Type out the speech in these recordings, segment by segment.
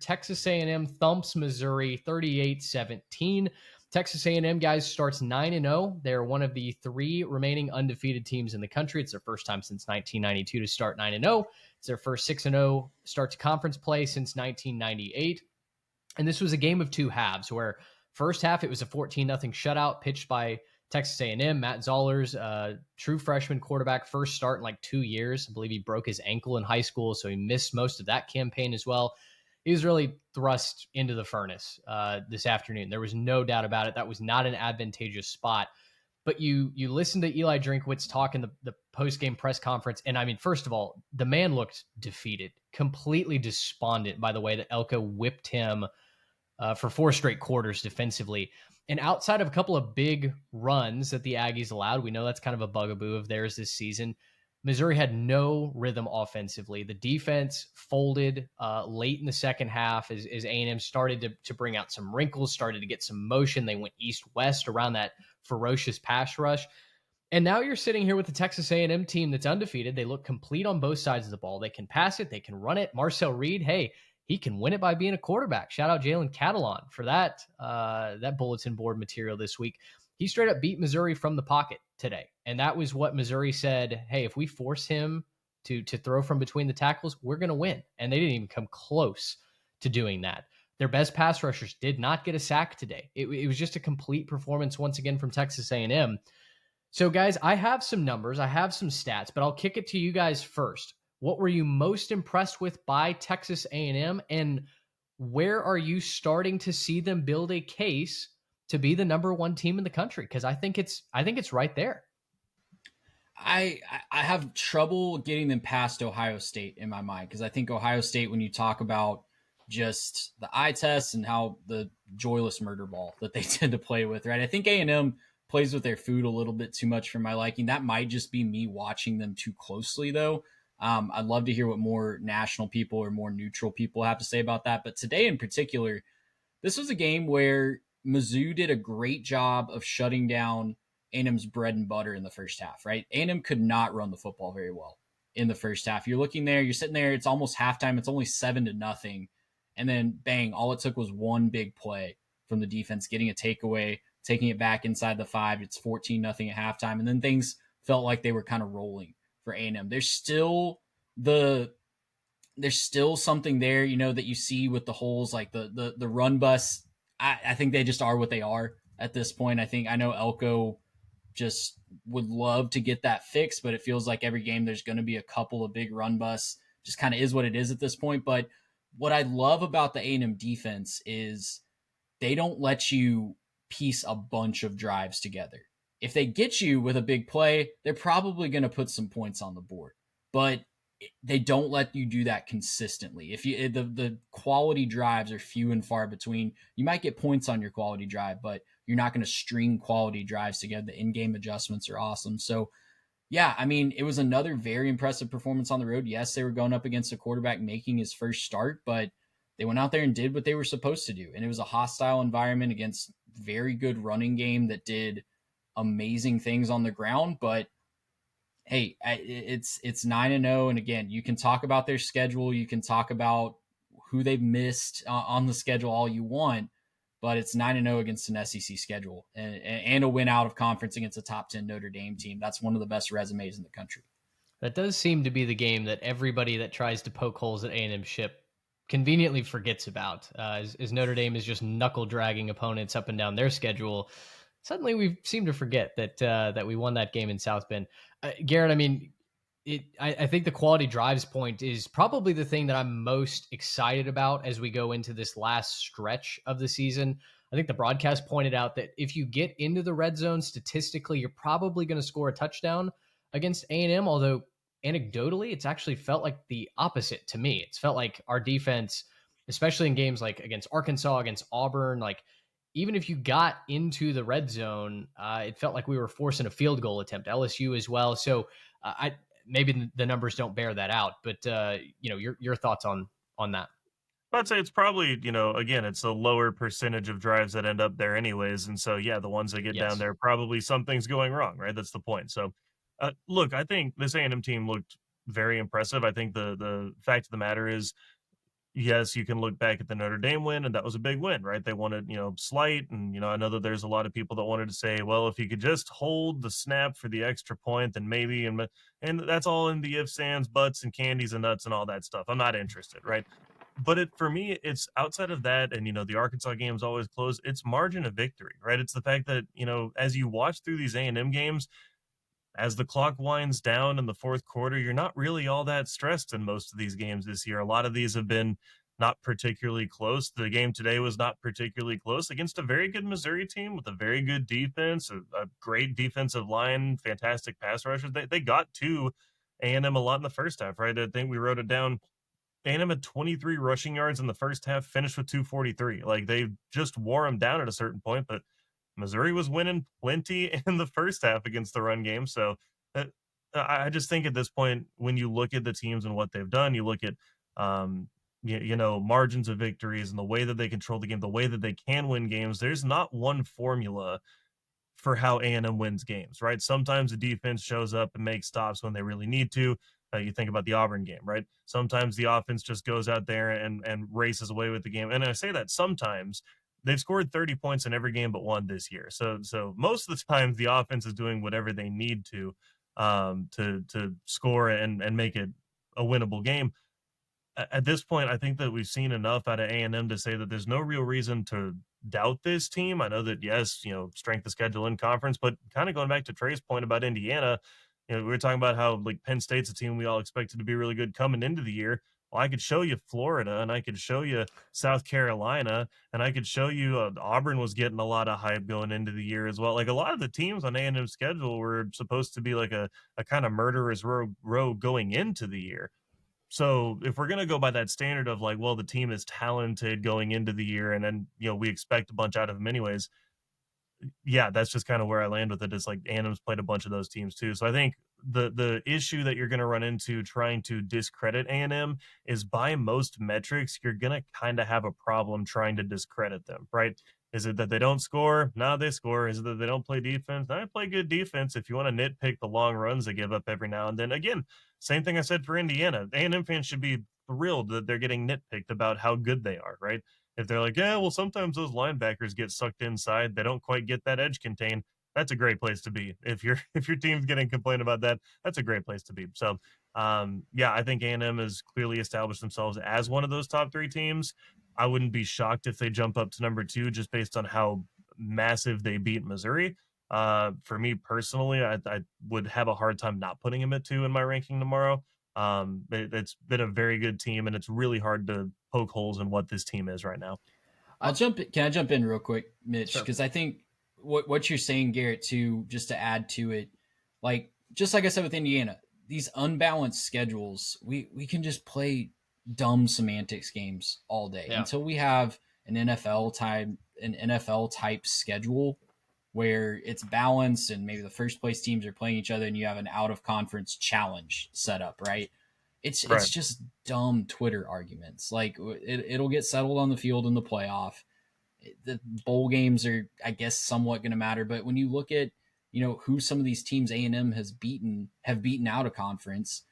Texas A&M thumps Missouri 38-17. Texas A&M, guys, starts 9-0. They're one of the 3 remaining undefeated teams in the country. It's their first time since 1992 to start 9-0. It's their first 6-0 start to conference play since 1998. And this was a game of 2 halves where first half it was a 14-0 shutout pitched by Texas A&M. Matt Zoller's true freshman quarterback, first start in like 2 years. I believe he broke his ankle in high school, so he missed most of that campaign as well. He was really thrust into the furnace this afternoon. There was no doubt about it. That was not an advantageous spot. But you listen to Eli Drinkwitz talk in the post-game press conference, and I mean, first of all, the man looked defeated, completely despondent by the way that Elko whipped him for 4 straight quarters defensively. And outside of a couple of big runs that the Aggies allowed, we know that's kind of a bugaboo of theirs this season, Missouri had no rhythm offensively. The defense folded late in the second half as A&M started to bring out some wrinkles, started to get some motion. They went east-west around that ferocious pass rush. And now you're sitting here with the Texas A&M team that's undefeated. They look complete on both sides of the ball. They can pass it. They can run it. Marcel Reed, hey, he can win it by being a quarterback. Shout out Jalen Catalon for that bulletin board material this week. He straight up beat Missouri from the pocket today. And that was what Missouri said, hey, if we force him to throw from between the tackles, we're going to win. And they didn't even come close to doing that. Their best pass rushers did not get a sack today. It was just a complete performance once again from Texas A&M. So, guys, I have some numbers. I have some stats, but I'll kick it to you guys first. What were you most impressed with by Texas A&M, and where are you starting to see them build a case to be the number 1 team in the country? Because I think it's right there. I have trouble getting them past Ohio State in my mind, because I think Ohio State, when you talk about just the eye test and how the joyless murder ball that they tend to play with, right? I think A&M plays with their food a little bit too much for my liking. That might just be me watching them too closely, though. I'd love to hear what more national people or more neutral people have to say about that. But today in particular, this was a game where Mizzou did a great job of shutting down A&M's bread and butter in the first half, right? A&M could not run the football very well in the first half. You're looking there, you're sitting there, it's almost halftime, it's only 7-0. And then bang, all it took was one big play from the defense, getting a takeaway, taking it back inside the 5. It's 14-0 at halftime. And then things felt like they were kind of rolling for A&M. There's still something there, that you see with the holes, like the run bus. I think they just are what they are at this point. I know Elko just would love to get that fixed, but it feels like every game there's going to be a couple of big run busts. Just kind of is what it is at this point. But what I love about the A&M defense is they don't let you piece a bunch of drives together. If they get you with a big play, they're probably going to put some points on the board, but they don't let you do that consistently. If the quality drives are few and far between, you might get points on your quality drive, but you're not going to string quality drives together. The in-game adjustments are awesome. So yeah, I mean, it was another very impressive performance on the road. Yes, they were going up against a quarterback making his first start, but they went out there and did what they were supposed to do. And it was a hostile environment against very good running game that did amazing things on the ground. But hey, it's 9-0. And again, you can talk about their schedule. You can talk about who they've missed on the schedule all you want, but it's 9-0 against an SEC schedule and a win out of conference against a top 10 Notre Dame team. That's one of the best resumes in the country. That does seem to be the game that everybody that tries to poke holes at A&M ship conveniently forgets about. As Notre Dame is just knuckle dragging opponents up and down their schedule, suddenly we seem to forget that we won that game in South Bend. Garrett, I mean, I think the quality drives point is probably the thing that I'm most excited about as we go into this last stretch of the season. I think the broadcast pointed out that if you get into the red zone, statistically, you're probably going to score a touchdown against A&M, although anecdotally, it's actually felt like the opposite to me. It's felt like our defense, especially in games like against Arkansas, against Auburn, like even if you got into the red zone, it felt like we were forcing a field goal attempt, LSU as well. So maybe the numbers don't bear that out, but your thoughts on that. I'd say it's probably, again, it's a lower percentage of drives that end up there anyways. And so, yeah, the ones that get down there, probably something's going wrong, right? That's the point. So, look, I think this A&M team looked very impressive. I think the fact of the matter is yes, you can look back at the Notre Dame win, and that was a big win, right? They wanted, slight. And, I know that there's a lot of people that wanted to say, well, if you could just hold the snap for the extra point, then maybe, and that's all in the ifs, ands, buts, and candies and nuts and all that stuff. I'm not interested, right? But for me, it's outside of that, and the Arkansas game is always close. It's margin of victory, right? It's the fact that as you watch through these A&M games, as the clock winds down in the fourth quarter, you're not really all that stressed in most of these games this year. A lot of these have been not particularly close. The game today was not particularly close against a very good Missouri team with a very good defense, a great defensive line, fantastic pass rushers. They got to A&M a lot in the first half, right? I think we wrote it down. A&M had 23 rushing yards in the first half, finished with 243. Like, they just wore them down at a certain point, but Missouri was winning plenty in the first half against the run game. So uh, I just think at this point, when you look at the teams and what they've done, you look at margins of victories and the way that they control the game, the way that they can win games. There's not one formula for how A&M wins games, right? Sometimes the defense shows up and makes stops when they really need to. You think about the Auburn game, right? Sometimes the offense just goes out there and races away with the game. And I say that sometimes they've scored 30 points in every game but one this year. So most of the time the offense is doing whatever they need to score and make it a winnable game. At this point, I think that we've seen enough out of A&M to say that there's no real reason to doubt this team. I know that, yes, strength of schedule in conference, but kind of going back to Trey's point about Indiana, we were talking about how, like, Penn State's a team we all expected to be really good coming into the year. Well, I could show you Florida, and I could show you South Carolina, and I could show you Auburn was getting a lot of hype going into the year as well. Like, a lot of the teams on A&M's schedule were supposed to be like a kind of murderer's row going into the year. So if we're going to go by that standard of, like, well, the team is talented going into the year, and then, we expect a bunch out of them anyways. Yeah, that's just kind of where I land with it. It's like A&M's played a bunch of those teams too. So I think the issue that you're going to run into trying to discredit A&M is, by most metrics, you're going to kind of have a problem trying to discredit them, right? Is it that they don't score? No, they score. Is it that they don't play defense? No, they play good defense. If you want to nitpick the long runs they give up every now and then, again, same thing I said for Indiana. A&M fans should be thrilled that they're getting nitpicked about how good they are, right? If they're like, yeah, well, sometimes those linebackers get sucked inside, they don't quite get that edge contained. That's a great place to be. If your team's getting complained about that, that's a great place to be. So, yeah, I think A&M has clearly established themselves as one of those top three teams. I wouldn't be shocked if they jump up to number two just based on how massive they beat Missouri. For me personally, I would have a hard time not putting them at two in my ranking tomorrow. It's been a very good team, and it's really hard to poke holes in what this team is right now. Can I jump in real quick, Mitch? Sure. Because I think what you're saying, Garrett, too, just to add to it, just like I said with Indiana, these unbalanced schedules, we can just play dumb semantics games all day until we have an NFL type schedule where it's balanced and maybe the first place teams are playing each other and you have an out of conference challenge set up, right? It's just dumb Twitter arguments. Like, it'll get settled on the field in the playoff. The bowl games are, I guess, somewhat going to matter, but when you look at who some of these teams A&M have beaten out of conference,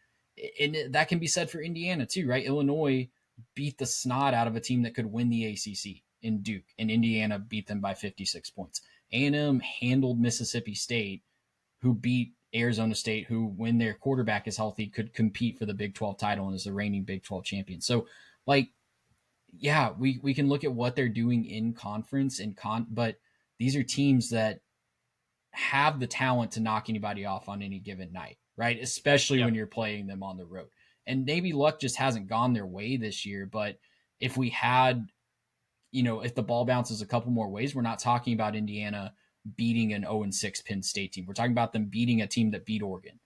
and that can be said for Indiana too, right? Illinois beat the snot out of a team that could win the ACC in Duke, and Indiana beat them by 56 points. A&M handled Mississippi State, who beat Arizona State, who, when their quarterback is healthy, could compete for the Big 12 title and is the reigning Big 12 champion. So, yeah, we can look at what they're doing in conference but these are teams that have the talent to knock anybody off on any given night, right? Especially when you're playing them on the road. And maybe luck just hasn't gone their way this year, but if we had, if the ball bounces a couple more ways, we're not talking about Indiana beating an 0-6 Penn State team. We're talking about them beating a team that beat Oregon,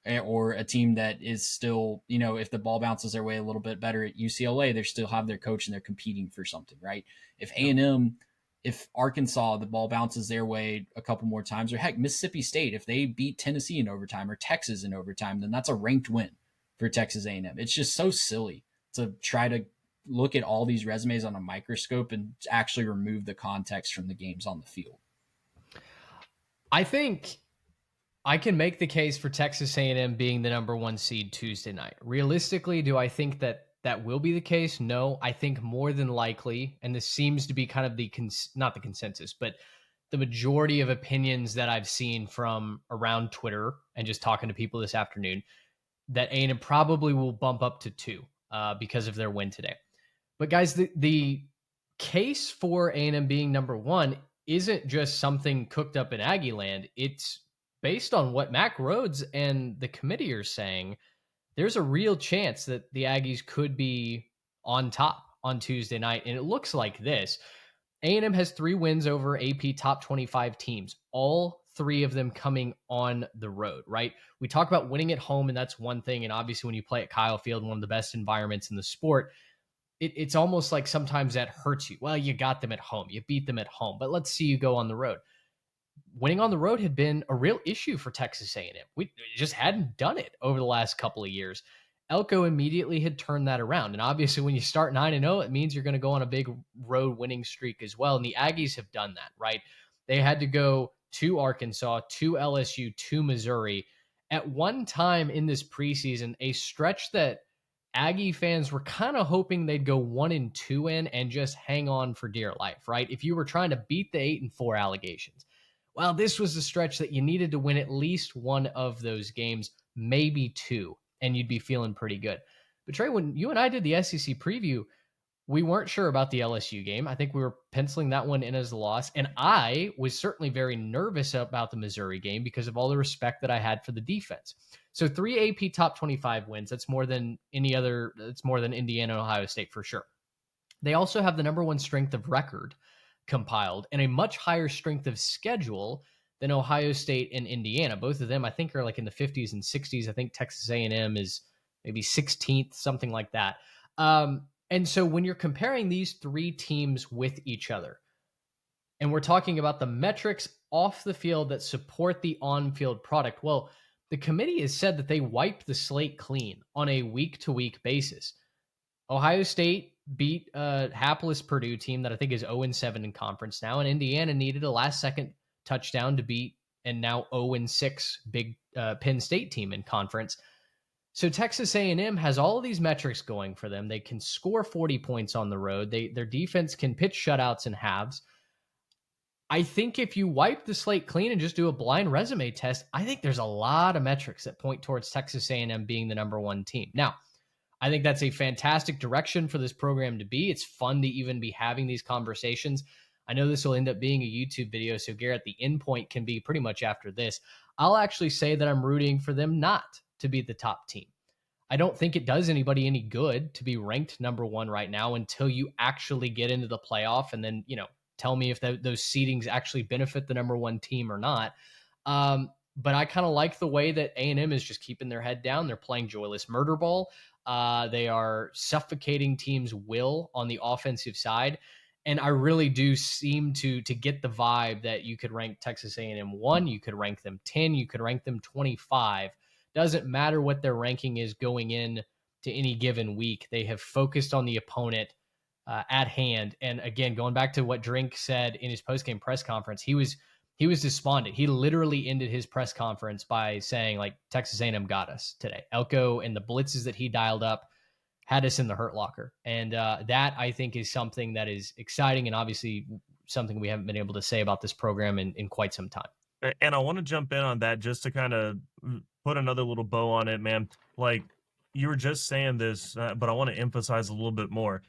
or a team that is still, if the ball bounces their way a little bit better at UCLA, they still have their coach and they're competing for something, right? If A&M, if Arkansas, the ball bounces their way a couple more times, or heck, Mississippi State, if they beat Tennessee in overtime or Texas in overtime, then that's a ranked win for Texas A&M. It's just so silly to try to look at all these resumes on a microscope and actually remove the context from the games on the field. I think I can make the case for Texas A&M being the number one seed Tuesday night. Realistically, do I think that that will be the case? No, I think more than likely, and this seems to be kind of not the consensus, but the majority of opinions that I've seen from around Twitter and just talking to people this afternoon, that A&M probably will bump up to 2 because of their win today. But guys, the case for A&M being number 1 isn't just something cooked up in Aggie land. It's based on what Mac Rhodes and the committee are saying. There's a real chance that the Aggies could be on top on Tuesday night, and it looks like this. A&M has 3 wins over AP top 25 teams, all 3 of them coming on the road, right? We talk about winning at home, and that's one thing. And obviously, when you play at Kyle Field, one of the best environments in the sport, it's almost like sometimes that hurts you. Well, you got them at home, you beat them at home, but let's see you go on the road. Winning on the road had been a real issue for Texas A&M. We just hadn't done it over the last couple of years. Elko immediately had turned that around. And obviously, when you start 9-0, it means you're going to go on a big road winning streak as well. And the Aggies have done that, right? They had to go to Arkansas, to LSU, to Missouri. At one time in this preseason, a stretch that Aggie fans were kind of hoping they'd go 1-2 in and just hang on for dear life, right? If you were trying to beat the 8-4 allegations, well, this was a stretch that you needed to win at least one of those games, maybe 2, and you'd be feeling pretty good. But Trey, when you and I did the SEC preview, we weren't sure about the LSU game. I think we were penciling that one in as a loss. And I was certainly very nervous about the Missouri game because of all the respect that I had for the defense. So 3 AP top 25 wins. That's more than any other. That's more than Indiana and Ohio State for sure. They also have the number 1 strength of record compiled and a much higher strength of schedule than Ohio State and Indiana. Both of them, I think, are like in the 50s and 60s. I think Texas A&M is maybe 16th, something like that. And so when you're comparing these 3 teams with each other, and we're talking about the metrics off the field that support the on-field product, well, the committee has said that they wiped the slate clean on a week-to-week basis. Ohio State beat a hapless Purdue team that I think is 0-7 in conference now, and Indiana needed a last-second touchdown to beat and now 0-6 big Penn State team in conference. So Texas A&M has all of these metrics going for them. They can score 40 points on the road. Their defense can pitch shutouts and halves. I think if you wipe the slate clean and just do a blind resume test, I think there's a lot of metrics that point towards Texas A&M being the number 1 team. Now, I think that's a fantastic direction for this program to be. It's fun to even be having these conversations. I know this will end up being a YouTube video, so Garrett, the end point can be pretty much after this. I'll actually say that I'm rooting for them not to be the top team. I don't think it does anybody any good to be ranked number 1 right now until you actually get into the playoff and then, tell me if those seedings actually benefit the number 1 team or not. But I kind of like the way that A&M is just keeping their head down. They're playing joyless murder ball. They are suffocating teams' will on the offensive side. And I really do seem to get the vibe that you could rank Texas A&M 1, you could rank them 10, you could rank them 25. Doesn't matter what their ranking is going in to any given week. They have focused on the opponent at hand. And again, going back to what Drink said in his postgame press conference, he was despondent. He literally ended his press conference by saying, like, Texas A&M got us today. Elko and the blitzes that he dialed up had us in the hurt locker. And that, I think, is something that is exciting and obviously something we haven't been able to say about this program in quite some time. And I want to jump in on that just to kind of put another little bow on it, man. Like, you were just saying this, but I want to emphasize a little bit more.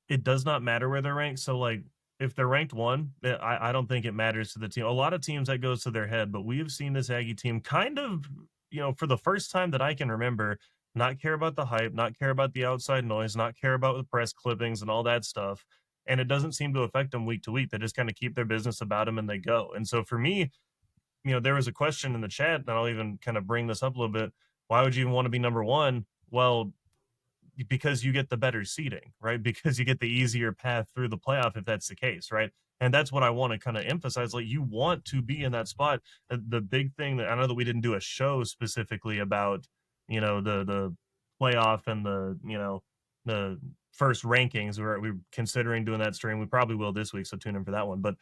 It does not matter where they're ranked. So, like, if they're ranked 1, I don't think it matters to the team. A lot of teams that goes to their head, but we have seen this Aggie team kind of, for the first time that I can remember, not care about the hype, not care about the outside noise, not care about the press clippings and all that stuff. And it doesn't seem to affect them week to week. They just kind of keep their business about them and they go. And so for me, there was a question in the chat, and I'll even kind of bring this up a little bit. Why would you even want to be number 1? Well, because you get the better seating, right? Because you get the easier path through the playoff if that's the case, right? And that's what I want to kind of emphasize. Like, you want to be in that spot. The big thing that I know that we didn't do a show specifically about, the playoff and the first rankings. We were considering doing that stream. We probably will this week, so tune in for that one. But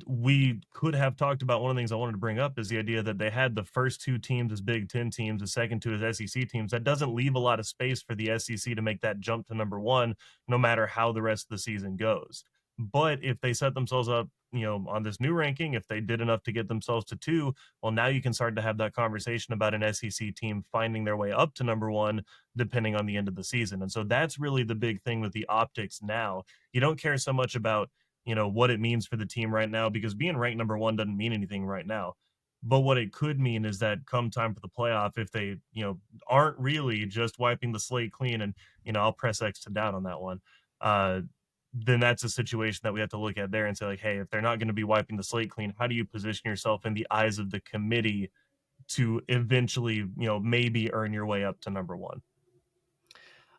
we could have talked about one of the things I wanted to bring up is the idea that they had the first two teams as Big Ten teams, the second two as SEC teams. That doesn't leave a lot of space for the SEC to make that jump to number one, no matter how the rest of the season goes. But if they set themselves up, on this new ranking, if they did enough to get themselves to two, well, now you can start to have that conversation about an SEC team finding their way up to number one, depending on the end of the season. And so that's really the big thing with the optics now. You don't care so much about what it means for the team right now, because being ranked number one doesn't mean anything right now. But what it could mean is that come time for the playoff, if they, aren't really just wiping the slate clean, and, I'll press X to doubt on that one, then that's a situation that we have to look at there and say, like, hey, if they're not going to be wiping the slate clean, how do you position yourself in the eyes of the committee to eventually, maybe earn your way up to number one?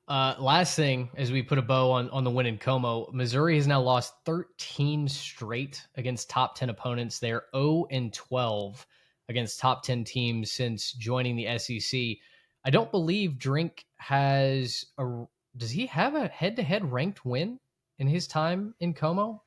Last thing, as we put a bow on the win in Como, Missouri has now lost 13 straight against top 10 opponents. They're 0-12 against top 10 teams since joining the SEC. I don't believe Drink has does he have a head-to-head ranked win in his time in Como?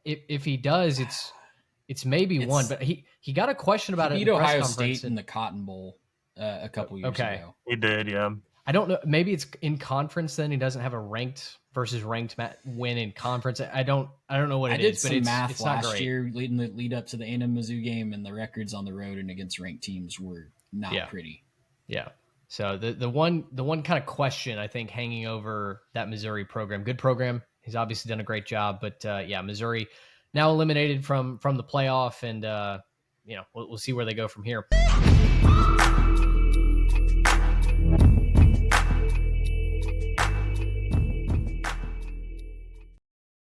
If he does, it's maybe one, but he got a question about it. He beat Ohio State in the Cotton Bowl a couple years ago. He did, yeah. I don't know. Maybe it's in conference. Then he doesn't have a ranked versus ranked win in conference. I don't know what it is. I did some math last year lead up to the A&M Mizzou game, and the records on the road and against ranked teams were not pretty. Yeah. So the one kind of question I think hanging over that Missouri program, good program. He's obviously done a great job, but Missouri now eliminated from the playoff, and we'll see where they go from here.